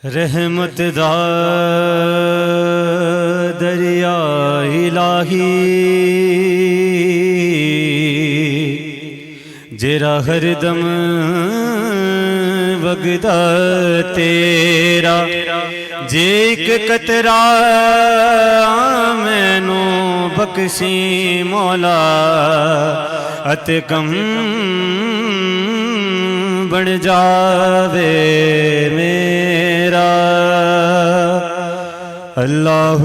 رحمت دا دریا الہی جرا ہر دم وگدا تیرا جے ایک قطرہ مینو بخشی مولا ات کم بن جاوے میرا اللہ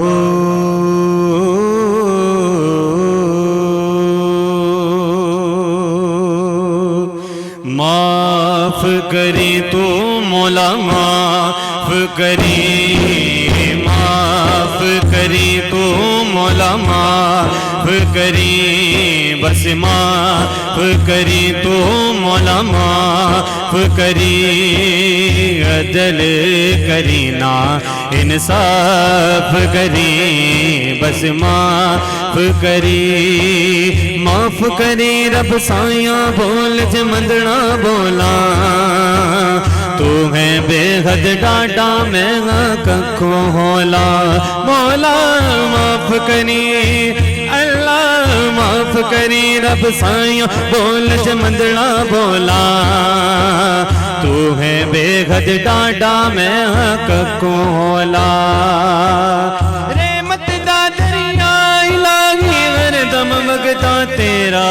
معاف کری تو مولا معاف کری معاف کری تو مولا معاف کری بس معاف کری تو مولا معاف کری عدل کری نا انصاف کری بس معاف کری معاف کری رب سایاں بول جمندنا بولا تو ہے بے حد ڈاٹا میں ککھوں ہولا مولا معاف کری اللہ معاف کری رب سایاں بول جمندنا بولا تو ہے بے حد ڈاٹا میں ککھوں ہولا رحمت دا دریا الہی ہر دم وگدا تیرا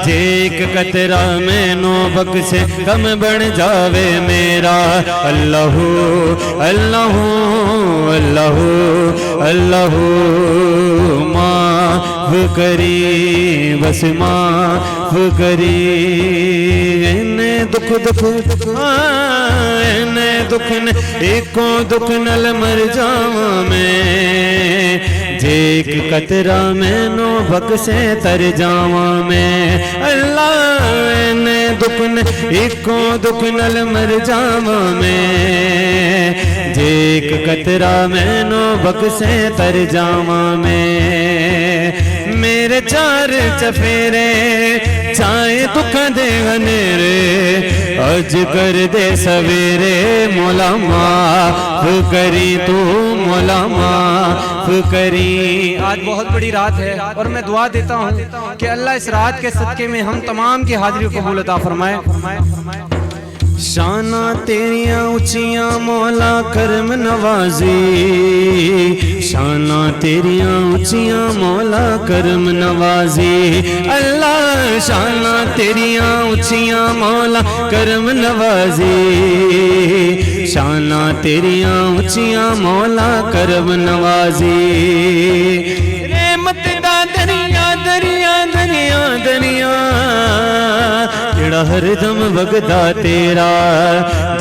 جے ایک قطرہ مینو بخشے کم بن جاوے میرا اللہ اللہ اللہ اللہ معاف کری بس معاف کری اینے دکھ اینے دکھ ایکو دکھ نل مر جاواں میں جے ایک قطرہ مینو بخشے تر جاواں میں اللہ اینے دکھ ایکو دکھ نل مر جاواں میں جے ایک قطرہ مینو بخشے تر جاواں میں میرے چار چفیرے چاہے دکھ دے گھنیرے اج کر دے سویرے مولا معاف کری تو مولا معاف کری آج بہت بڑی رات ہے اور میں دعا دیتا ہوں کہ اللہ اس رات کے صدقے میں ہم تمام کی حاضری قبول عطا فرمائے شانہ تیریاں اونچیاں مولا کرم نوازی شانہ تیریاں اونچیاں مولا کرم نوازی اللہ شانہ تیریاں اونچیاں مولا کرم نوازی شانہ تیریاں اونچیاں مولا کرم نوازی رحمت دا دریا دریا دریا دریا جڑا ہر دم وگدا تیرا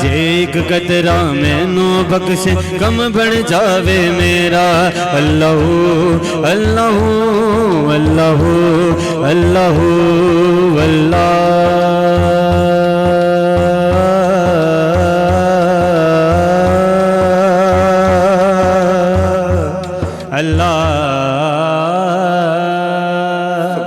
جے ایک قطرہ مینو بخشے کم بن جاوے میرا اللہ اللہ اللہ اللہ اللہ